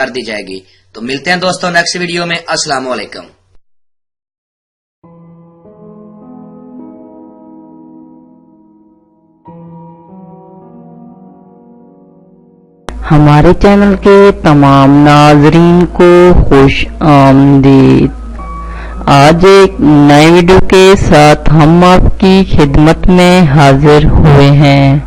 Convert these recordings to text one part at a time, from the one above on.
کر دی جائے گی۔ تو ملتے ہیں دوستوں نیکسٹ ویڈیو میں۔ السلام علیکم۔ ہمارے چینل کے تمام ناظرین کو خوش آمدید۔ آج ایک نئے ویڈیو کے ساتھ ہم آپ کی خدمت میں حاضر ہوئے ہیں۔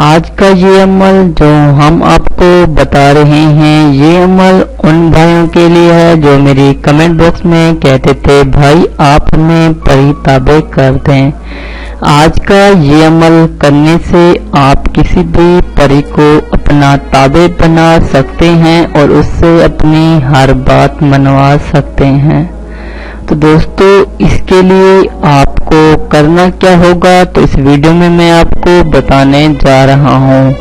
آج کا یہ عمل جو ہم آپ کو بتا رہے ہیں، یہ عمل ان بھائیوں کے لیے ہے جو میری کمنٹ باکس میں کہتے تھے بھائی آپ ہمیں پری تابع کر دیں۔ آج کا یہ عمل کرنے سے آپ کسی بھی پری کو اپنا تابع بنا سکتے ہیں اور اس سے اپنی ہر بات منوا سکتے ہیں۔ تو دوستو اس کے لیے آپ کو کرنا کیا ہوگا تو اس ویڈیو میں آپ کو بتانے جا رہا ہوں۔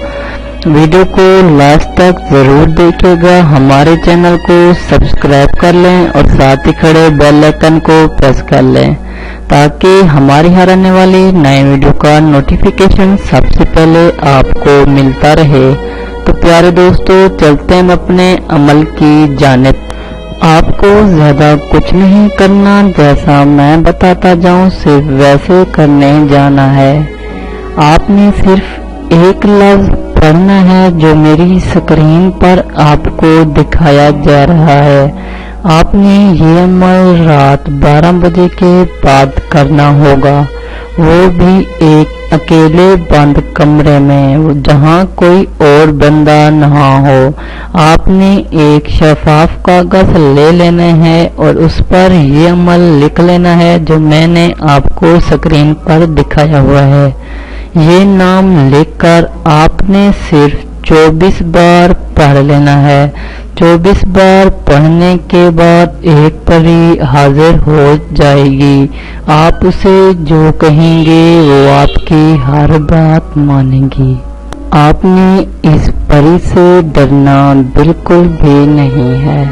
ویڈیو کو لاسٹ تک ضرور دیکھیے گا، ہمارے چینل کو سبسکرائب کر لیں اور ساتھ ہی کھڑے بیل آئیکن کو پریس کر لیں تاکہ ہماری ہر آنے والی نئے ویڈیو کا نوٹیفیکیشن سب سے پہلے آپ کو ملتا رہے۔ تو پیارے دوستو چلتے ہیں اپنے عمل کی جانب۔ آپ کو زیادہ کچھ نہیں کرنا، جیسا میں بتاتا جاؤں صرف ویسے کرنے جانا ہے۔ آپ نے صرف ایک لفظ پڑھنا ہے جو میری اسکرین پر آپ کو دکھایا جا رہا ہے۔ آپ نے یہ عمل رات 12 بجے کے بعد کرنا ہوگا، وہ بھی ایک اکیلے بند کمرے میں جہاں کوئی اور بندہ نہ ہو۔ آپ نے ایک شفاف کاغذ لے لینا ہے اور اس پر یہ عمل لکھ لینا ہے جو میں نے آپ کو اسکرین پر دکھایا ہوا ہے۔ یہ نام لکھ کر آپ نے صرف 24 بار پڑھ لینا ہے۔ 24 بار پڑھنے کے بعد ایک پری حاضر ہو جائے گی۔ آپ اسے جو کہیں گے وہ آپ کی ہر بات مانے گی۔ آپ نے اس پری سے ڈرنا بالکل بھی نہیں ہے۔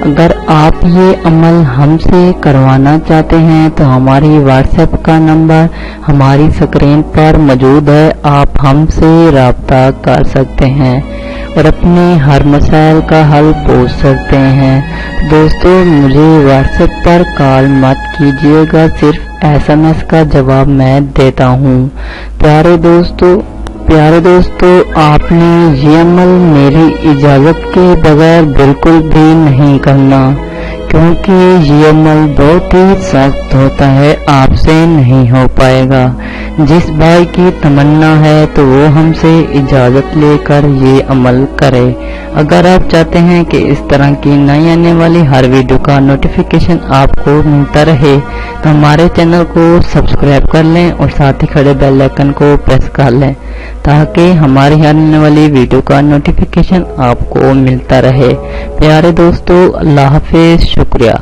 اگر آپ یہ عمل ہم سے کروانا چاہتے ہیں تو ہماری واٹس ایپ کا نمبر ہماری اسکرین پر موجود ہے، آپ ہم سے رابطہ کر سکتے ہیں اور اپنے ہر مسائل کا حل پوچھ سکتے ہیں۔ دوستو مجھے واٹس ایپ پر کال مت کیجیے گا، صرف SMS کا جواب میں دیتا ہوں۔ پیارے دوستو آپ نے یہ عمل میری اجازت کے بغیر بالکل بھی نہیں کرنا، کیونکہ یہ عمل بہت ہی سخت ہوتا ہے، آپ سے نہیں ہو پائے گا۔ جس بھائی کی تمنا ہے تو وہ ہم سے اجازت لے کر یہ عمل کرے۔ اگر آپ چاہتے ہیں کہ اس طرح کی نئی آنے والی ہر ویڈیو کا نوٹیفیکیشن آپ کو ملتا رہے تو ہمارے چینل کو سبسکرائب کر لیں اور ساتھ ہی کھڑے بیل آئیکن کو پریس کر لیں تاکہ ہماری آنے والی ویڈیو کا نوٹیفیکیشن آپ کو ملتا رہے۔ پیارے دوستو اللہ حافظ، شکریہ۔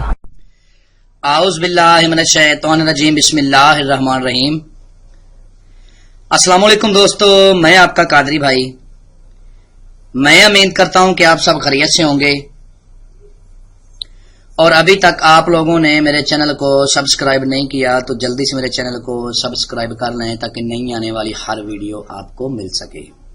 اعوذ باللہ من الشیطان الرجیم، بسم اللہ الرحمن الرحیم۔ السلام علیکم دوستو، میں آپ کا قادری بھائی۔ میں امید کرتا ہوں کہ آپ سب خیریت سے ہوں گے اور ابھی تک آپ لوگوں نے میرے چینل کو سبسکرائب نہیں کیا تو جلدی سے میرے چینل کو سبسکرائب کر لیں تاکہ نئی آنے والی ہر ویڈیو آپ کو مل سکے۔